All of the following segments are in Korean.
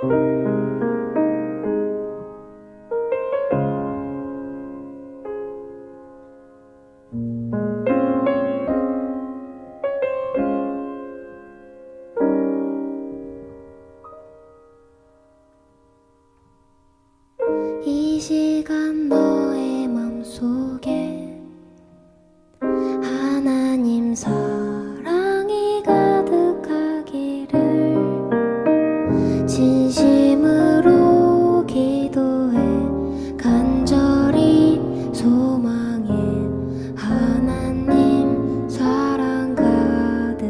이 시간 너의 맘속에 하나님 사랑이 가득하기를 진심으로 기도해 간절히 소망해. 하나님 사랑 가득하기를.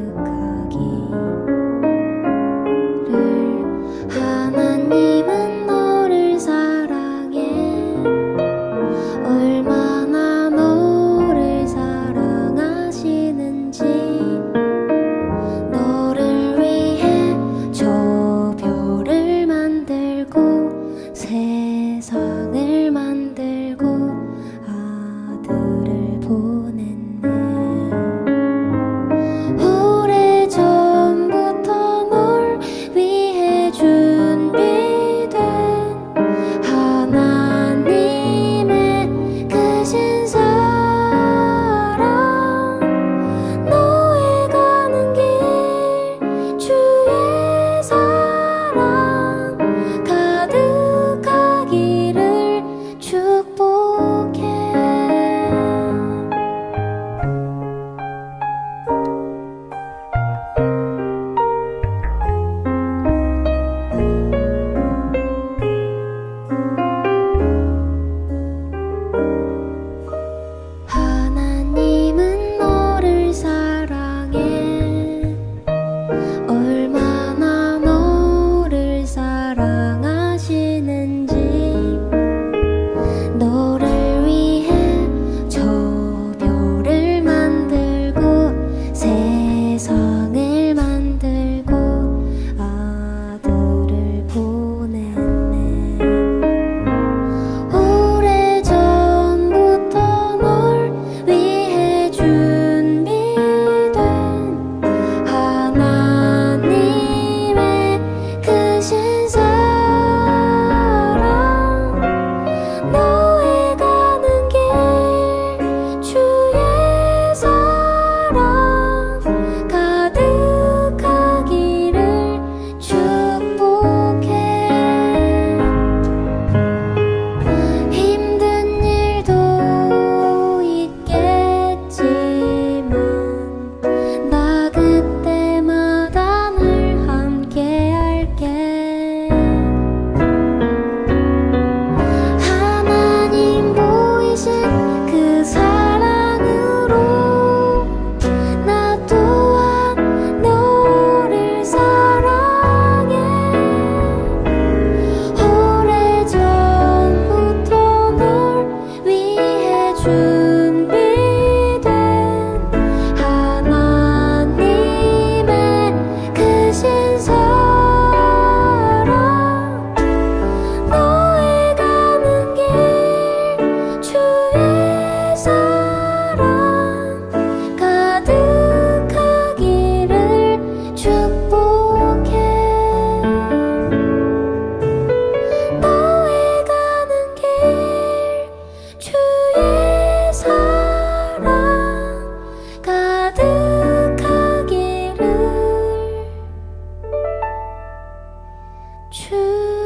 하나님은 너를 사랑해. 얼마나 너를 사랑하시는지. 너를 위해 저 별을 만들고 세상을 만들고 아들을 보냈네. 오래전부터 널 위해 준비된 하나님의 크신 사랑. 너의 가는 길 주의 사랑 가득하기를 축복해. 하나님은 너를 사랑해. 얼마나 너를 사랑하시는지. 너를 위해 저 별을 만들고 세상을 만들고 아들을 보냈네. 오래전부터 널 위해 준비된 하나님의 크신 사랑. 너의 가는 길 주의 사랑 가득하기를 축복해. 힘든 일도 있겠지만 나 그때마다 늘 함께 할게. 하나님 보이신 그 사랑으로 나 또한 너를 사랑해. 오래전부터 널 위해 준비된 하나님의 크신 사랑. 너의 가는 길 주의 사랑 가득하기를 축복해. 너의 가는 길 주의 사랑 가득하기를 축복해.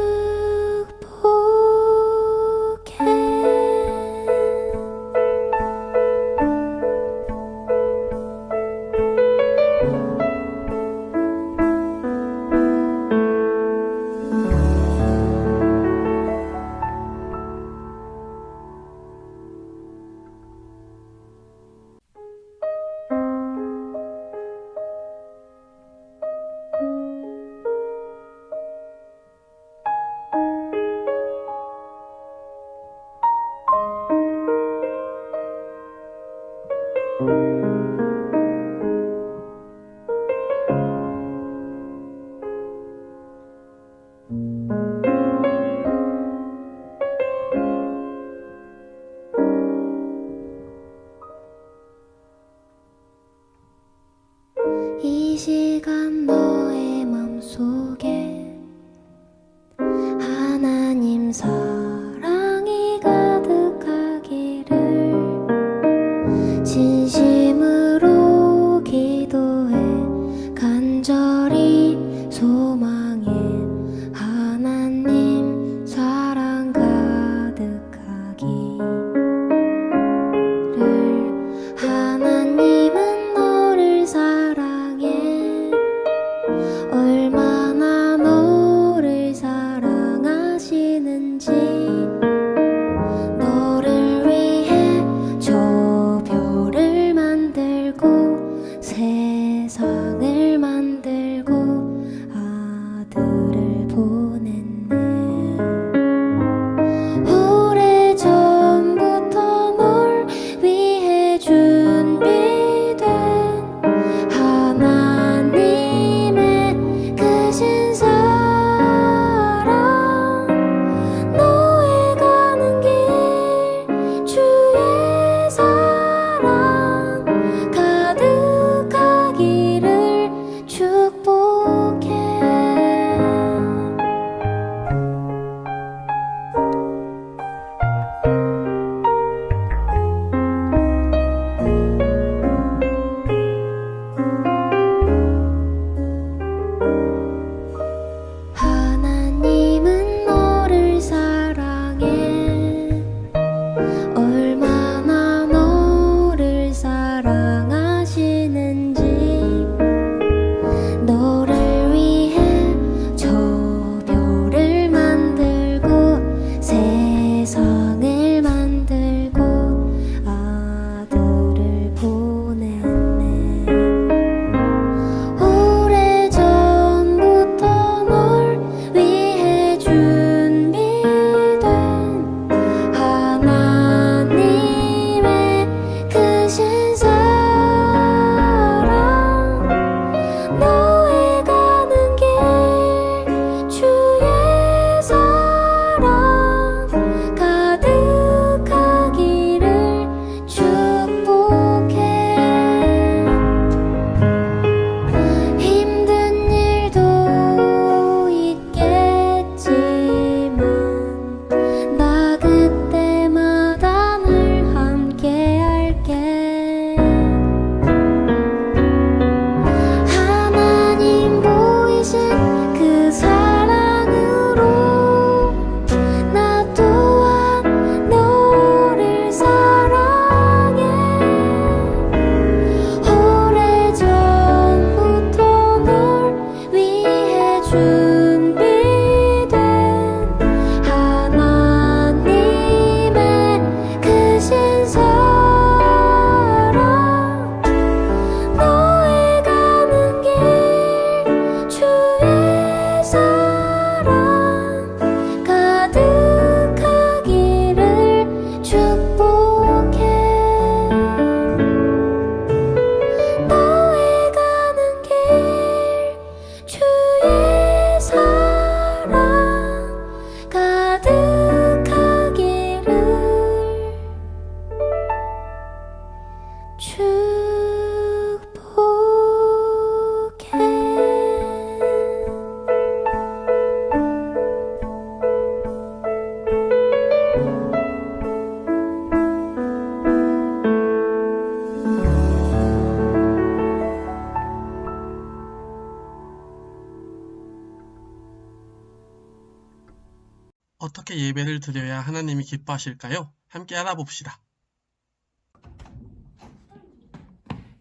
어떻게 예배를 드려야 하나님이 기뻐하실까요? 함께 알아봅시다.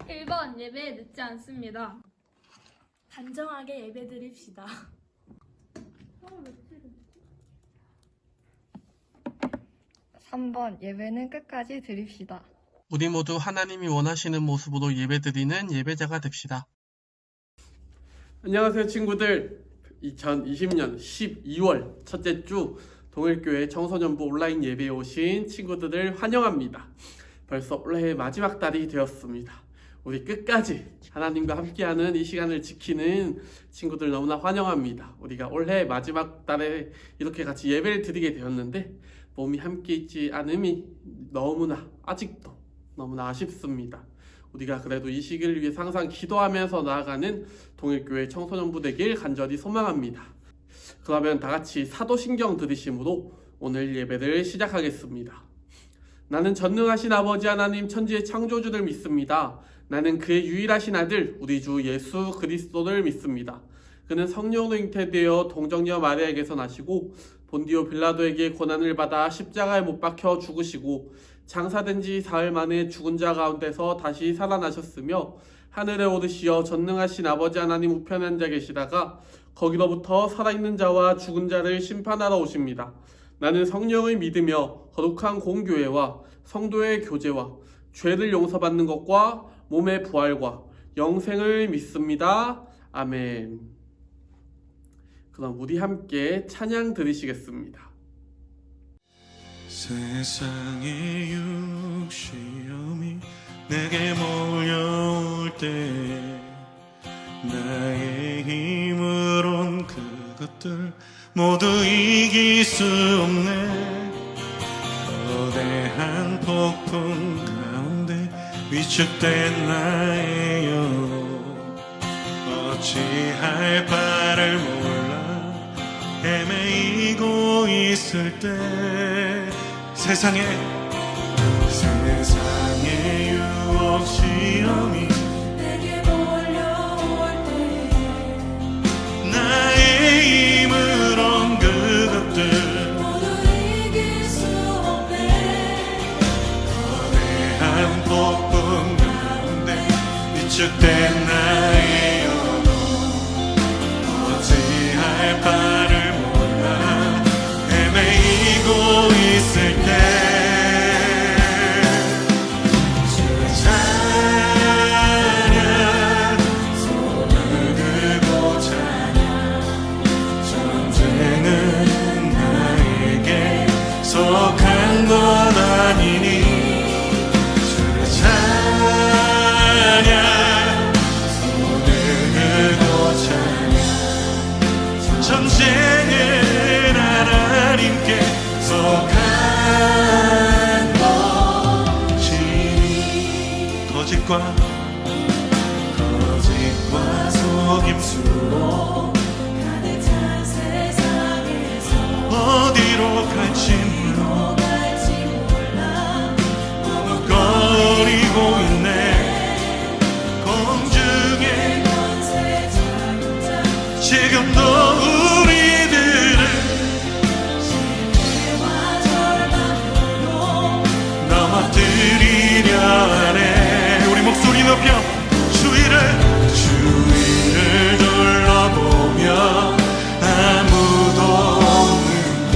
1번 예배에 늦지 않습니다. 단정하게 예배드립시다. 3번 예배는 끝까지 드립시다. 우리 모두 하나님이 원하시는 모습으로 예배드리는 예배자가 됩시다. 안녕하세요 친구들. 2020년 12월 첫째 주 동일교회 청소년부 온라인 예배에 오신 친구들을 환영합니다. 벌써 올해의 마지막 달이 되었습니다. 우리 끝까지 하나님과 함께하는 이 시간을 지키는 친구들 너무나 환영합니다. 우리가 올해 마지막 달에 이렇게 같이 예배를 드리게 되었는데 몸이 함께 있지 않음이 아직도 너무나 아쉽습니다. 우리가 그래도 이 시기를 위해 항상 기도하면서 나아가는 동일교회 청소년부 되길 간절히 소망합니다. 그러면 다같이 사도신경 들으심으로 오늘 예배를 시작하겠습니다. 나는 전능하신 아버지 하나님 천지의 창조주를 믿습니다. 나는 그의 유일하신 아들 우리 주 예수 그리스도를 믿습니다. 그는 성령으로 잉태되어 동정녀 마리아에게서 나시고 본디오 빌라도에게 고난을 받아 십자가에 못 박혀 죽으시고 장사된 지 사흘 만에 죽은 자 가운데서 다시 살아나셨으며 하늘에 오르시어 전능하신 아버지 하나님 우편에 앉아 계시다가 거기로부터 살아있는 자와 죽은 자를 심판하러 오십니다. 나는 성령을 믿으며 거룩한 공교회와 성도의 교제와 죄를 용서받는 것과 몸의 부활과 영생을 믿습니다. 아멘. 그럼 우리 함께 찬양 들으시겠습니다. 세상의 육시험이 내게 몰려올 때 나의 힘으론 그것들 모두 이길 수 없네. 거대한 폭풍 가운데 위축된 나의 영 어찌할 바를 몰라 헤매이고 있을 때 세상의 유혹 시험이 내게 몰려올 때 나의 힘으론 그것들 모두 이길 수 없네. 거대한 폭풍 가운데 위축된 나의 영혼 어찌할 바를 몰라 헤매이고 있을 때 찬양 손을 들고 찬양 전쟁은 나에게 속한 건 아니니 찬양 손을 들고 찬양 전쟁은 하나님께 속한 것이니 거짓과 속임수로 가득 찬 세상에서 어디로 갈지 몰라 머뭇거리고 있네. 공중에 권세 작은 자 지금도 우리들을 실패와 절망으로 넘어뜨리려 하네. 우리 목소리 높여 주위를 둘러보며 아무도 없는데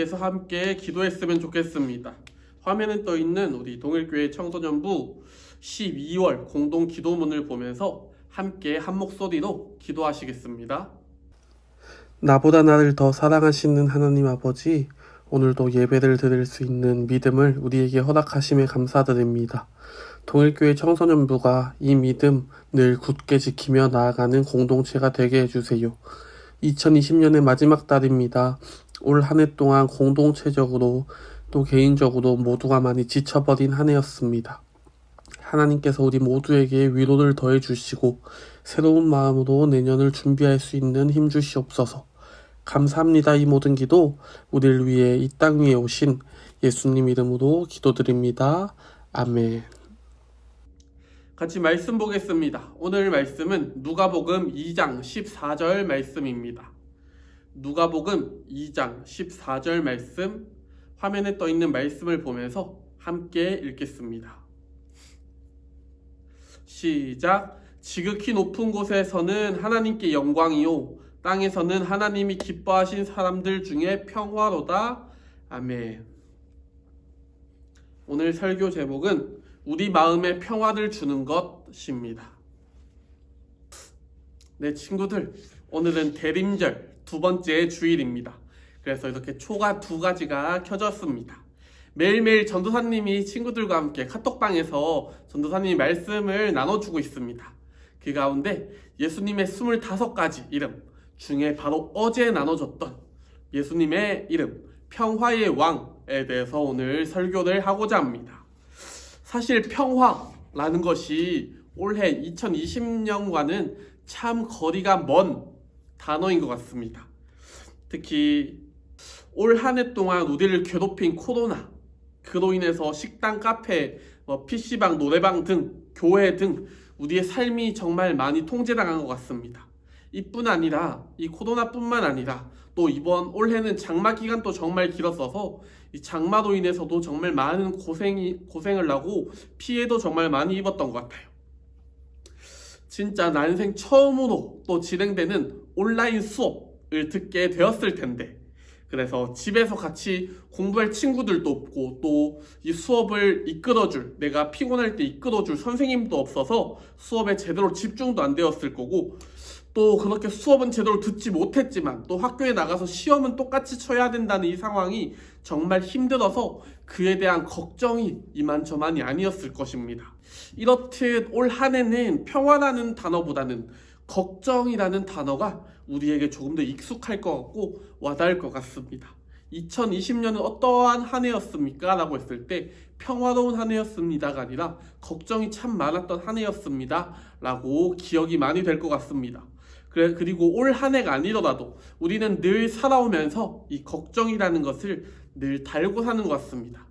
위해서 함께 기도했으면 좋겠습니다. 화면에 떠 있는 우리 동일교회 청소년부 12월 공동 기도문을 보면서 함께 한 목소리로 기도하시겠습니다. 나보다 나를 더 사랑하시는 하나님 아버지, 오늘도 예배를 드릴 수 있는 믿음을 우리에게 허락하심에 감사드립니다. 동일교회 청소년부가 이 믿음 늘 굳게 지키며 나아가는 공동체가 되게 해주세요. 2020년의 마지막 달입니다. 올 한 해 동안 공동체적으로 또 개인적으로 모두가 많이 지쳐버린 한 해였습니다. 하나님께서 우리 모두에게 위로를 더해 주시고 새로운 마음으로 내년을 준비할 수 있는 힘 주시옵소서. 감사합니다. 이 모든 기도 우리를 위해 이 땅 위에 오신 예수님 이름으로 기도드립니다. 아멘. 같이 말씀 보겠습니다. 오늘 말씀은 누가복음 2장 14절 말씀입니다. 누가복음 2장 14절 말씀, 화면에 떠 있는 말씀을 보면서 함께 읽겠습니다. 시작. 지극히 높은 곳에서는 하나님께 영광이요, 땅에서는 하나님이 기뻐하신 사람들 중에 평화로다. 아멘. 오늘 설교 제목은 우리 마음에 평화를 주는 것입니다. 네, 친구들, 오늘은 대림절 두 번째 주일입니다. 그래서 이렇게 초가 두 가지가 켜졌습니다. 매일매일 전도사님이 친구들과 함께 카톡방에서 전도사님이 말씀을 나눠주고 있습니다. 그 가운데 예수님의 25가지 이름 중에 바로 어제 나눠줬던 예수님의 이름 평화의 왕에 대해서 오늘 설교를 하고자 합니다. 사실 평화라는 것이 올해 2020년과는 참 거리가 먼 단어인 것 같습니다. 특히 올 한 해 동안 우리를 괴롭힌 코로나, 그로 인해서 식당, 카페, PC방, 노래방 등 교회 등 우리의 삶이 정말 많이 통제당한 것 같습니다. 이뿐 아니라 이 코로나뿐만 아니라 또 이번 올해는 장마 기간도 정말 길었어서 이 장마로 인해서도 정말 많은 고생을 하고 피해도 정말 많이 입었던 것 같아요. 진짜 난생 처음으로 또 진행되는 온라인 수업을 듣게 되었을 텐데, 그래서 집에서 같이 공부할 친구들도 없고 또 이 수업을 이끌어줄, 내가 피곤할 때 이끌어줄 선생님도 없어서 수업에 제대로 집중도 안 되었을 거고, 또 그렇게 수업은 제대로 듣지 못했지만 또 학교에 나가서 시험은 똑같이 쳐야 된다는 이 상황이 정말 힘들어서 그에 대한 걱정이 이만저만이 아니었을 것입니다. 이렇듯 올 한 해는 평화라는 단어보다는 걱정이라는 단어가 우리에게 조금 더 익숙할 것 같고 와닿을 것 같습니다. 2020년은 어떠한 한 해였습니까? 라고 했을 때 평화로운 한 해였습니다가 아니라 걱정이 참 많았던 한 해였습니다 라고 기억이 많이 될 것 같습니다. 그리고 올 한 해가 아니더라도 우리는 늘 살아오면서 이 걱정이라는 것을 늘 달고 사는 것 같습니다.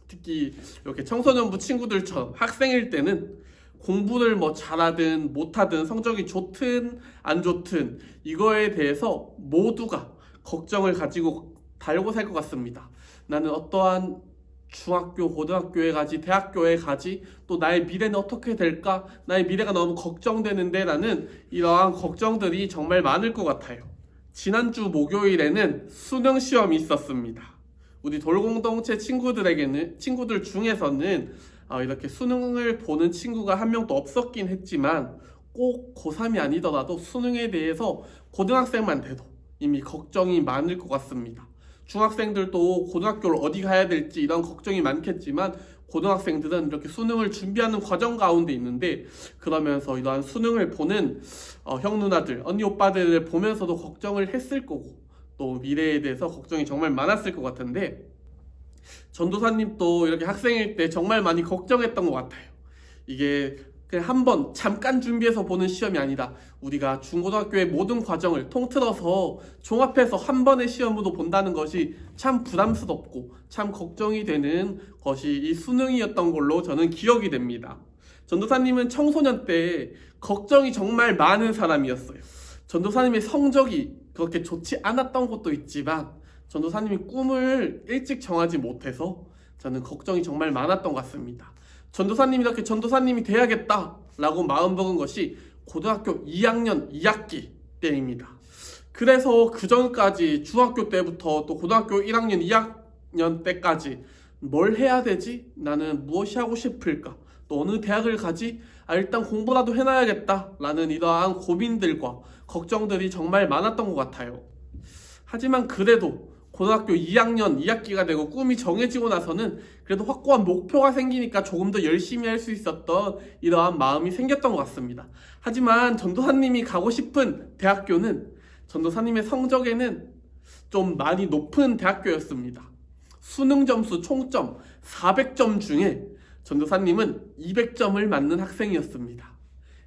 특히 이렇게 청소년부 친구들처럼 학생일 때는 공부를 잘하든 못하든 성적이 좋든 안 좋든 이거에 대해서 모두가 걱정을 가지고 달고 살 것 같습니다. 나는 어떠한 중학교, 고등학교에 가지, 대학교에 가지, 또 나의 미래는 어떻게 될까? 나의 미래가 너무 걱정되는데 라는 이러한 걱정들이 정말 많을 것 같아요. 지난주 목요일에는 수능 시험이 있었습니다. 우리 돌공동체 친구들 중에서는 이렇게 수능을 보는 친구가 한 명도 없었긴 했지만 꼭 고3이 아니더라도 수능에 대해서 고등학생만 돼도 이미 걱정이 많을 것 같습니다. 중학생들도 고등학교를 어디 가야 될지 이런 걱정이 많겠지만 고등학생들은 이렇게 수능을 준비하는 과정 가운데 있는데, 그러면서 이러한 수능을 보는 형 누나들, 언니 오빠들을 보면서도 걱정을 했을 거고 또 미래에 대해서 걱정이 정말 많았을 것 같은데, 전도사님도 이렇게 학생일 때 정말 많이 걱정했던 것 같아요. 이게 그냥 한번 잠깐 준비해서 보는 시험이 아니라 우리가 중고등학교의 모든 과정을 통틀어서 종합해서 한 번의 시험으로 본다는 것이 참 부담스럽고 참 걱정이 되는 것이 이 수능이었던 걸로 저는 기억이 됩니다. 전도사님은 청소년 때 걱정이 정말 많은 사람이었어요. 전도사님의 성적이 그렇게 좋지 않았던 것도 있지만 전도사님이 꿈을 일찍 정하지 못해서 저는 걱정이 정말 많았던 것 같습니다. 전도사님이 이렇게 전도사님이 돼야겠다 라고 마음먹은 것이 고등학교 2학년 2학기 때입니다. 그래서 그 전까지 중학교 때부터 또 고등학교 1학년, 2학년 때까지 뭘 해야 되지? 나는 무엇이 하고 싶을까? 또 어느 대학을 가지? 일단 공부라도 해놔야겠다 라는 이러한 고민들과 걱정들이 정말 많았던 것 같아요. 하지만 그래도 고등학교 2학년 2학기가 되고 꿈이 정해지고 나서는 그래도 확고한 목표가 생기니까 조금 더 열심히 할 수 있었던 이러한 마음이 생겼던 것 같습니다. 하지만 전도사님이 가고 싶은 대학교는 전도사님의 성적에는 좀 많이 높은 대학교였습니다. 수능 점수 총점 400점 중에 전도사님은 200점을 맞는 학생이었습니다.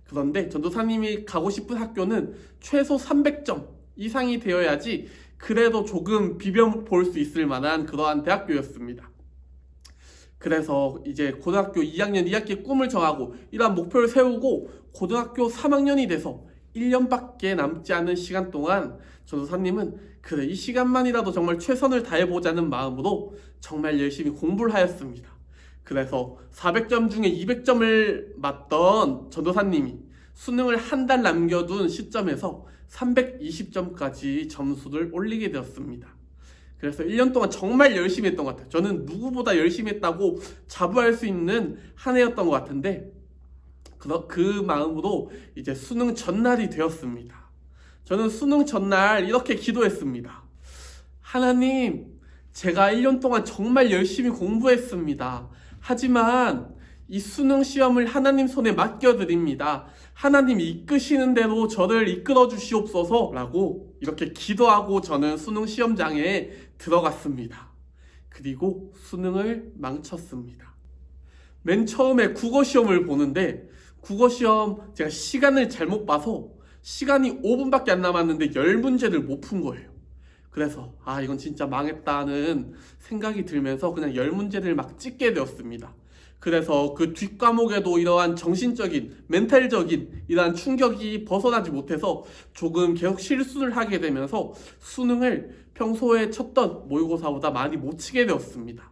그런데 전도사님이 가고 싶은 학교는 최소 300점 이상이 되어야지 그래도 조금 비벼볼 수 있을 만한 그러한 대학교였습니다. 그래서 이제 고등학교 2학년 2학기 꿈을 정하고 이러한 목표를 세우고 고등학교 3학년이 돼서 1년밖에 남지 않은 시간 동안 전도사님은 그래 이 시간만이라도 정말 최선을 다해보자는 마음으로 정말 열심히 공부를 하였습니다. 그래서 400점 중에 200점을 맞던 전도사님이 수능을 한 달 남겨둔 시점에서 320점까지 점수를 올리게 되었습니다. 그래서 1년 동안 정말 열심히 했던 것 같아요. 저는 누구보다 열심히 했다고 자부할 수 있는 한 해였던 것 같은데 그 마음으로 이제 수능 전날이 되었습니다. 저는 수능 전날 이렇게 기도했습니다. 하나님, 제가 1년 동안 정말 열심히 공부했습니다. 하지만 이 수능 시험을 하나님 손에 맡겨드립니다. 하나님이 이끄시는 대로 저를 이끌어 주시옵소서 라고 이렇게 기도하고 저는 수능 시험장에 들어갔습니다. 그리고 수능을 망쳤습니다. 맨 처음에 국어 시험을 보는데 국어 시험 제가 시간을 잘못 봐서 시간이 5분밖에 안 남았는데 10문제를 못 푼 거예요. 그래서 이건 진짜 망했다는 생각이 들면서 그냥 10문제를 막 찍게 되었습니다. 그래서 그 뒷과목에도 이러한 정신적인, 멘탈적인 이러한 충격이 벗어나지 못해서 조금 계속 실수를 하게 되면서 수능을 평소에 쳤던 모의고사보다 많이 못 치게 되었습니다.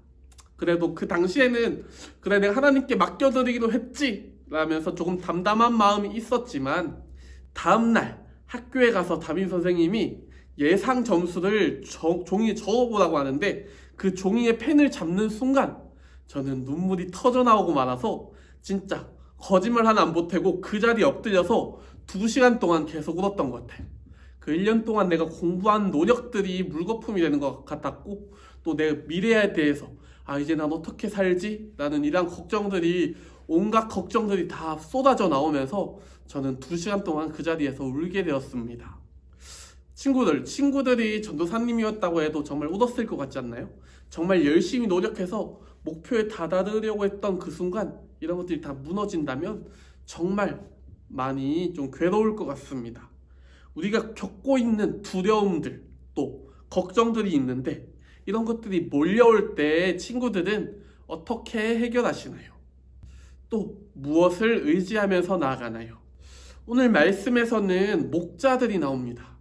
그래도 그 당시에는 그래 내가 하나님께 맡겨드리기로 했지 라면서 조금 담담한 마음이 있었지만 다음날 학교에 가서 담임 선생님이 예상 점수를 종이에 적어보라고 하는데 그 종이에 펜을 잡는 순간 저는 눈물이 터져 나오고 말아서 진짜 거짓말 하나 안 보태고 그 자리에 엎드려서 2시간 동안 계속 울었던 것 같아요. 그 1년 동안 내가 공부한 노력들이 물거품이 되는 것 같았고 또 내 미래에 대해서 이제 난 어떻게 살지? 라는 이런 걱정들이 온갖 걱정들이 다 쏟아져 나오면서 저는 2시간 동안 그 자리에서 울게 되었습니다. 친구들이 전도사님이었다고 해도 정말 울었을 것 같지 않나요? 정말 열심히 노력해서 목표에 다다르려고 했던 그 순간 이런 것들이 다 무너진다면 정말 많이 좀 괴로울 것 같습니다. 우리가 겪고 있는 두려움들 또 걱정들이 있는데 이런 것들이 몰려올 때 친구들은 어떻게 해결하시나요? 또 무엇을 의지하면서 나아가나요? 오늘 말씀에서는 목자들이 나옵니다.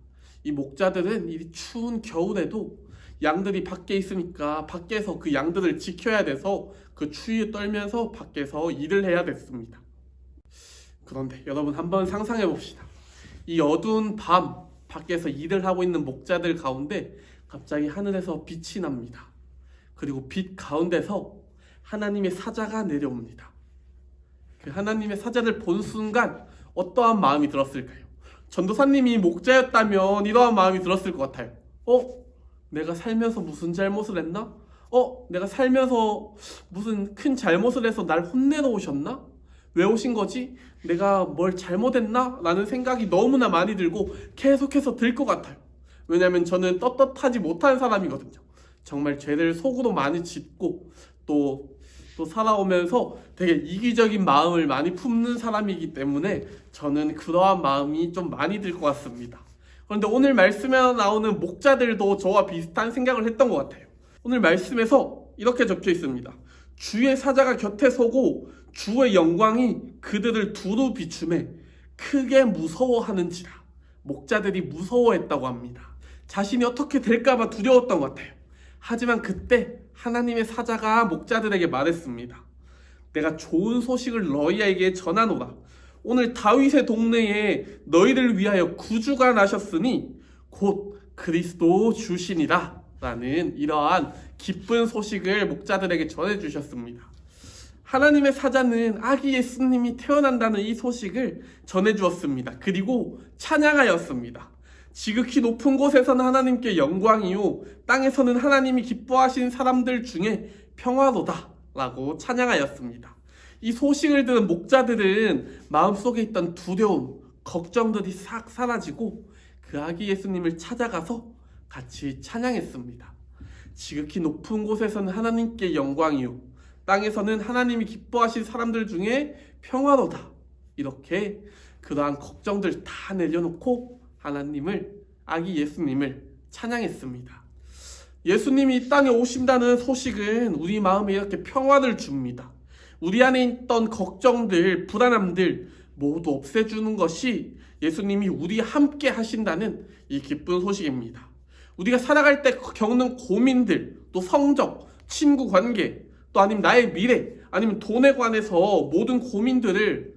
이 목자들은 이 추운 겨울에도 양들이 밖에 있으니까 밖에서 그 양들을 지켜야 돼서 그 추위에 떨면서 밖에서 일을 해야 됐습니다. 그런데 여러분 한번 상상해 봅시다. 이 어두운 밤 밖에서 일을 하고 있는 목자들 가운데 갑자기 하늘에서 빛이 납니다. 그리고 빛 가운데서 하나님의 사자가 내려옵니다. 그 하나님의 사자를 본 순간 어떠한 마음이 들었을까요? 전도사님이 목자였다면 이러한 마음이 들었을 것 같아요. 내가 살면서 무슨 잘못을 했나? 내가 살면서 무슨 큰 잘못을 해서 날 혼내러 오셨나? 왜 오신 거지? 내가 뭘 잘못했나? 라는 생각이 너무나 많이 들고 계속해서 들 것 같아요. 왜냐면 저는 떳떳하지 못한 사람이거든요. 정말 죄를 속으로 많이 짓고 또 살아오면서 되게 이기적인 마음을 많이 품는 사람이기 때문에 저는 그러한 마음이 좀 많이 들 것 같습니다. 그런데 오늘 말씀에 나오는 목자들도 저와 비슷한 생각을 했던 것 같아요. 오늘 말씀에서 이렇게 적혀 있습니다. 주의 사자가 곁에 서고 주의 영광이 그들을 두루 비추매 크게 무서워하는지라. 목자들이 무서워했다고 합니다. 자신이 어떻게 될까봐 두려웠던 것 같아요. 하지만 그때 하나님의 사자가 목자들에게 말했습니다. 내가 좋은 소식을 너희에게 전하노라. 오늘 다윗의 동네에 너희를 위하여 구주가 나셨으니 곧 그리스도 주시니라 라는 이러한 기쁜 소식을 목자들에게 전해주셨습니다. 하나님의 사자는 아기 예수님이 태어난다는 이 소식을 전해주었습니다. 그리고 찬양하였습니다. 지극히 높은 곳에서는 하나님께 영광이요 땅에서는 하나님이 기뻐하신 사람들 중에 평화로다 라고 찬양하였습니다. 이 소식을 들은 목자들은 마음속에 있던 두려움, 걱정들이 싹 사라지고 그 아기 예수님을 찾아가서 같이 찬양했습니다. 지극히 높은 곳에서는 하나님께 영광이요 땅에서는 하나님이 기뻐하신 사람들 중에 평화로다. 이렇게 그러한 걱정들 다 내려놓고 하나님을, 아기 예수님을 찬양했습니다. 예수님이 이 땅에 오신다는 소식은 우리 마음에 이렇게 평화를 줍니다. 우리 안에 있던 걱정들, 불안함들 모두 없애주는 것이 예수님이 우리 함께 하신다는 이 기쁜 소식입니다. 우리가 살아갈 때 겪는 고민들, 또 성적, 친구 관계, 또 아니면 나의 미래, 아니면 돈에 관해서 모든 고민들을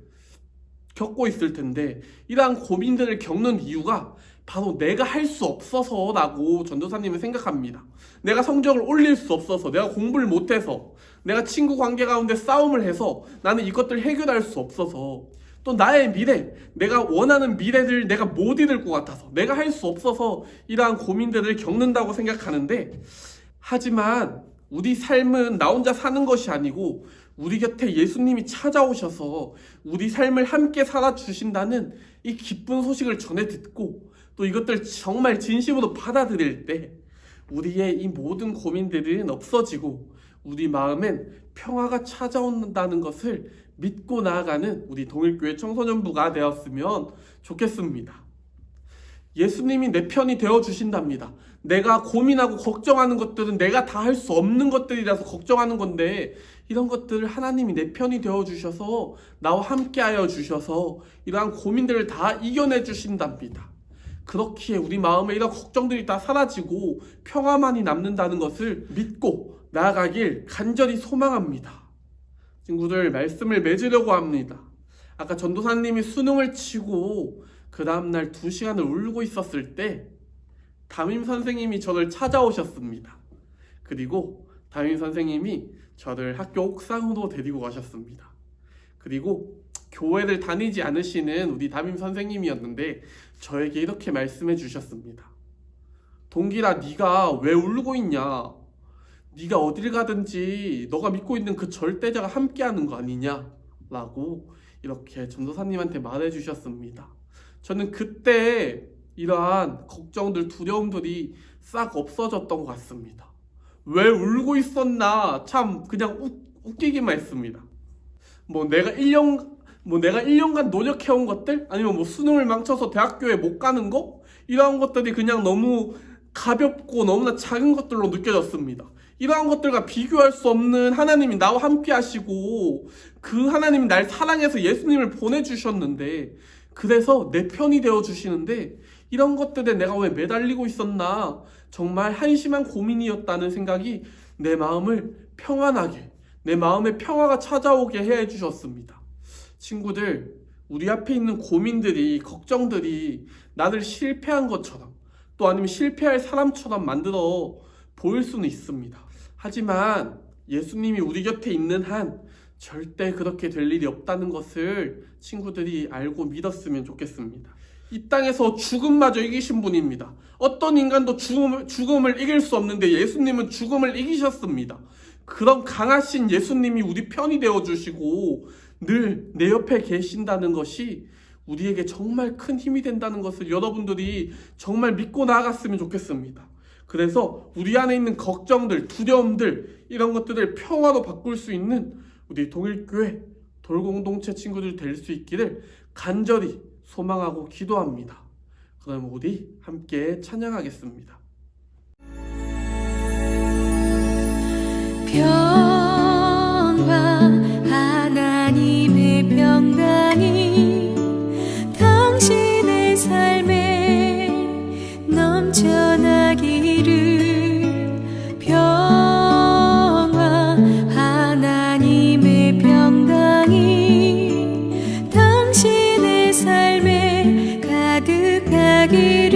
겪고 있을 텐데 이러한 고민들을 겪는 이유가 바로 내가 할 수 없어서라고 전도사님은 생각합니다. 내가 성적을 올릴 수 없어서, 내가 공부를 못해서, 내가 친구 관계 가운데 싸움을 해서 나는 이것들을 해결할 수 없어서, 또 나의 미래, 내가 원하는 미래를 내가 못 이룰 것 같아서, 내가 할 수 없어서 이러한 고민들을 겪는다고 생각하는데, 하지만 우리 삶은 나 혼자 사는 것이 아니고 우리 곁에 예수님이 찾아오셔서 우리 삶을 함께 살아주신다는 이 기쁜 소식을 전해 듣고 또 이것들 정말 진심으로 받아들일 때 우리의 이 모든 고민들은 없어지고 우리 마음엔 평화가 찾아온다는 것을 믿고 나아가는 우리 동일교회 청소년부가 되었으면 좋겠습니다. 예수님이 내 편이 되어주신답니다. 내가 고민하고 걱정하는 것들은 내가 다 할 수 없는 것들이라서 걱정하는 건데 이런 것들을 하나님이 내 편이 되어주셔서 나와 함께하여 주셔서 이러한 고민들을 다 이겨내 주신답니다. 그렇기에 우리 마음에 이런 걱정들이 다 사라지고 평화만이 남는다는 것을 믿고 나아가길 간절히 소망합니다. 친구들, 말씀을 맺으려고 합니다. 아까 전도사님이 수능을 치고 그 다음날 2시간을 울고 있었을 때 담임 선생님이 저를 찾아오셨습니다. 그리고 담임 선생님이 저를 학교 옥상으로 데리고 가셨습니다. 그리고 교회를 다니지 않으시는 우리 담임 선생님이었는데 저에게 이렇게 말씀해 주셨습니다. 동길아, 네가 왜 울고 있냐? 네가 어딜 가든지 너가 믿고 있는 그 절대자가 함께하는 거 아니냐? 라고 이렇게 전도사님한테 말해 주셨습니다. 저는 그때 이러한 걱정들, 두려움들이 싹 없어졌던 것 같습니다. 왜 울고 있었나? 참 그냥 웃기기만 했습니다. 내가 1년간 노력해온 것들? 아니면 수능을 망쳐서 대학교에 못 가는 거? 이러한 것들이 그냥 너무 가볍고 너무나 작은 것들로 느껴졌습니다. 이러한 것들과 비교할 수 없는 하나님이 나와 함께 하시고 그 하나님이 날 사랑해서 예수님을 보내주셨는데 그래서 내 편이 되어주시는데 이런 것들에 내가 왜 매달리고 있었나? 정말 한심한 고민이었다는 생각이 내 마음을 평안하게, 내 마음에 평화가 찾아오게 해주셨습니다. 친구들, 우리 앞에 있는 고민들이, 걱정들이 나를 실패한 것처럼 또 아니면 실패할 사람처럼 만들어 보일 수는 있습니다. 하지만 예수님이 우리 곁에 있는 한 절대 그렇게 될 일이 없다는 것을 친구들이 알고 믿었으면 좋겠습니다. 이 땅에서 죽음마저 이기신 분입니다. 어떤 인간도 죽음을 이길 수 없는데 예수님은 죽음을 이기셨습니다. 그런 강하신 예수님이 우리 편이 되어주시고 늘 내 옆에 계신다는 것이 우리에게 정말 큰 힘이 된다는 것을 여러분들이 정말 믿고 나아갔으면 좋겠습니다. 그래서 우리 안에 있는 걱정들, 두려움들 이런 것들을 평화로 바꿀 수 있는 우리 동일교회 돌공동체 친구들 될 수 있기를 간절히 소망하고 기도합니다. 그럼 우리 함께 찬양하겠습니다. 평화, 하나님의 평강이 당신의 삶에 넘쳐나기를. 평화, 하나님의 평강이 당신의 삶에 가득하기를.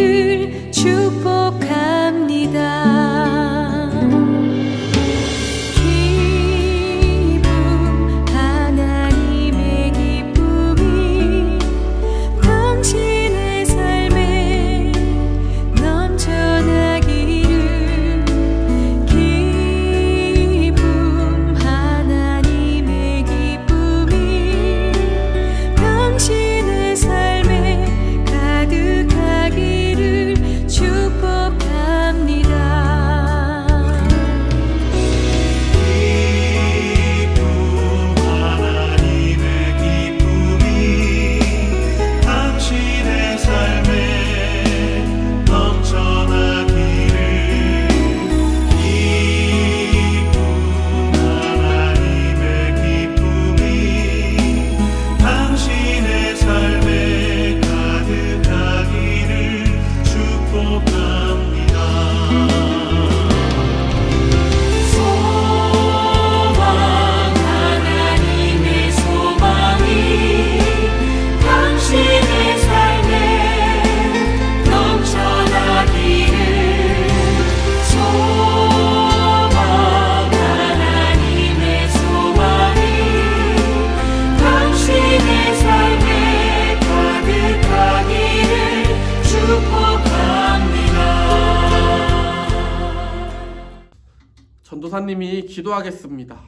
전도사님이 기도하겠습니다.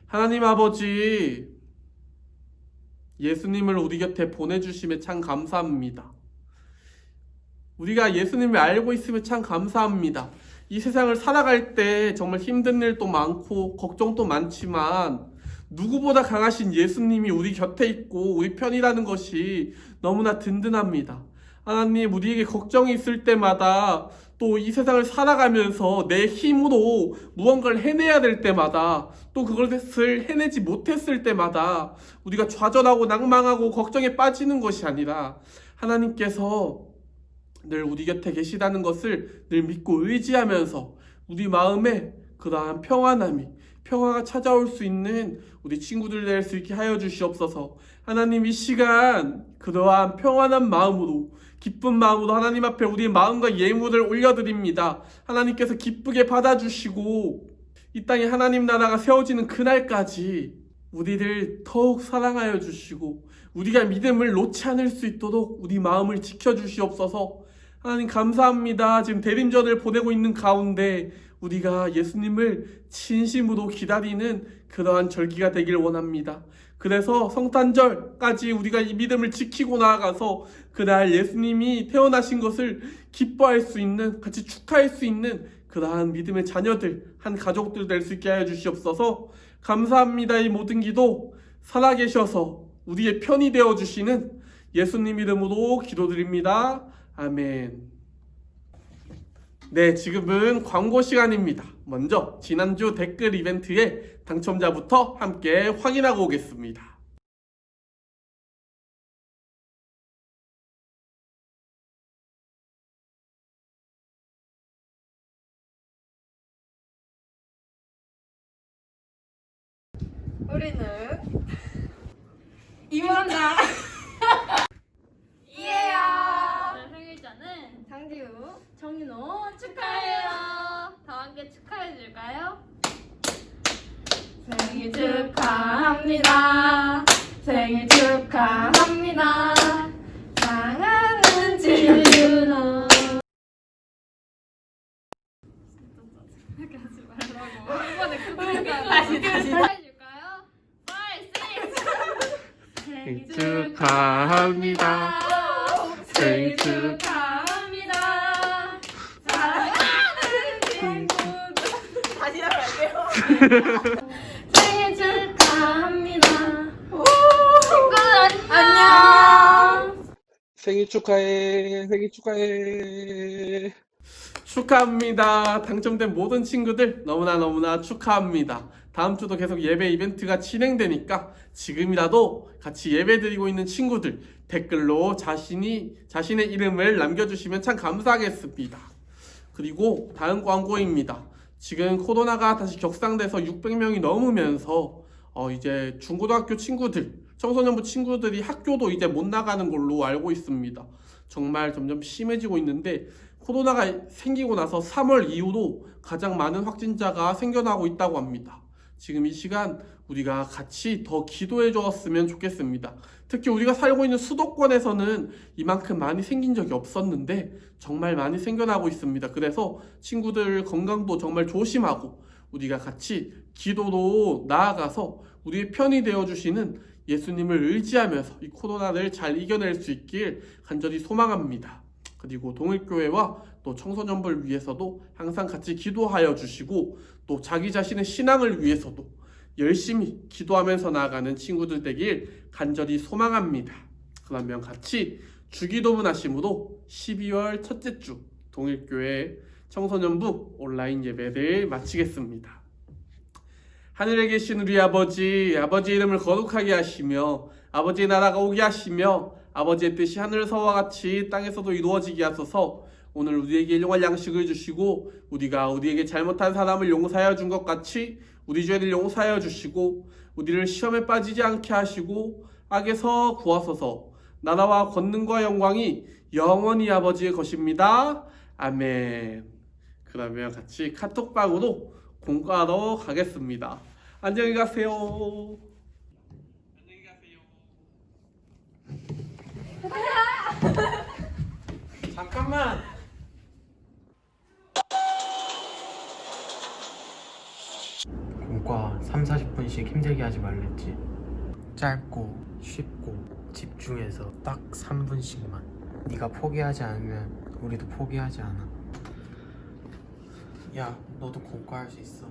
하나님 아버지, 예수님을 우리 곁에 보내주심에 참 감사합니다. 우리가 예수님을 알고 있으면 참 감사합니다. 이 세상을 살아갈 때 정말 힘든 일도 많고 걱정도 많지만 누구보다 강하신 예수님이 우리 곁에 있고 우리 편이라는 것이 너무나 든든합니다. 하나님, 우리에게 걱정이 있을 때마다 또 이 세상을 살아가면서 내 힘으로 무언가를 해내야 될 때마다 또 그것을 해내지 못했을 때마다 우리가 좌절하고 낭망하고 걱정에 빠지는 것이 아니라 하나님께서 늘 우리 곁에 계시다는 것을 늘 믿고 의지하면서 우리 마음에 그러한 평화가 찾아올 수 있는 우리 친구들 될 수 있게 하여 주시옵소서. 하나님, 이 시간 그러한 평안한 마음으로 기쁜 마음으로 하나님 앞에 우리의 마음과 예물을 올려드립니다. 하나님께서 기쁘게 받아주시고 이 땅에 하나님 나라가 세워지는 그날까지 우리를 더욱 사랑하여 주시고 우리가 믿음을 놓지 않을 수 있도록 우리 마음을 지켜주시옵소서. 하나님 감사합니다. 지금 대림절을 보내고 있는 가운데 우리가 예수님을 진심으로 기다리는 그러한 절기가 되길 원합니다. 그래서 성탄절까지 우리가 이 믿음을 지키고 나아가서 그날 예수님이 태어나신 것을 기뻐할 수 있는, 같이 축하할 수 있는 그러한 믿음의 자녀들, 한 가족들 될 수 있게 하여 주시옵소서. 감사합니다. 이 모든 기도 살아계셔서 우리의 편이 되어 주시는 예수님 이름으로 기도드립니다. 아멘. 네, 지금은 광고 시간입니다. 먼저 지난주 댓글 이벤트의 당첨자부터 함께 확인하고 오겠습니다. 우리는 이만다. 이에요. 오늘 생일자는 장지우. 정인호 축하해요. 다 함께 축하해 줄까요? 생일 축하합니다. 생일 축하합니다. 사랑하는 지윤호. 이렇게 하지 말라고. 이번에 그거니까 다시 축하해줄까요? 5, 6. 생일 축하합니다. 생일 축하합니다. 사랑하는 친구. 다시 할게요. 생일 축하합니다. 친구들 안녕. 생일 축하해. 생일 축하해. 축하합니다. 당첨된 모든 친구들 너무나 축하합니다. 다음 주도 계속 예배 이벤트가 진행되니까 지금이라도 같이 예배 드리고 있는 친구들 댓글로 자신의 이름을 남겨주시면 참 감사하겠습니다. 그리고 다음 광고입니다. 지금 코로나가 다시 격상돼서 600명이 넘으면서 이제 중고등학교 친구들, 청소년부 친구들이 학교도 이제 못 나가는 걸로 알고 있습니다. 정말 점점 심해지고 있는데 코로나가 생기고 나서 3월 이후로 가장 많은 확진자가 생겨나고 있다고 합니다. 지금 이 시간 우리가 같이 더 기도해 주었으면 좋겠습니다. 특히 우리가 살고 있는 수도권에서는 이만큼 많이 생긴 적이 없었는데 정말 많이 생겨나고 있습니다. 그래서 친구들 건강도 정말 조심하고 우리가 같이 기도로 나아가서 우리의 편이 되어주시는 예수님을 의지하면서 이 코로나를 잘 이겨낼 수 있길 간절히 소망합니다. 그리고 동일교회와 또 청소년부를 위해서도 항상 같이 기도하여 주시고 또 자기 자신의 신앙을 위해서도 열심히 기도하면서 나아가는 친구들 되길 간절히 소망합니다. 그러면 같이 주기도문 하심으로 12월 첫째 주 동일교회 청소년부 온라인 예배를 마치겠습니다. 하늘에 계신 우리 아버지 이름을 거룩하게 하시며 아버지의 나라가 오게 하시며 아버지의 뜻이 하늘에서와 같이 땅에서도 이루어지게 하소서. 오늘 우리에게 일용할 양식을 주시고 우리가 우리에게 잘못한 사람을 용서하여 준 것 같이 우리 죄를 용서하여 주시고 우리를 시험에 빠지지 않게 하시고 악에서 구하소서. 나라와 권능과 영광이 영원히 아버지의 것입니다. 아멘. 그러면 같이 카톡방으로 공부하러 가겠습니다. 안녕히 가세요. 잠깐만. 공과 3-40분씩 힘들게 하지 말랬지. 짧고 쉽고 집중해서 딱 3분씩만. 네가 포기하지 않으면 우리도 포기하지 않아. 야, 너도 공과 할 수 있어.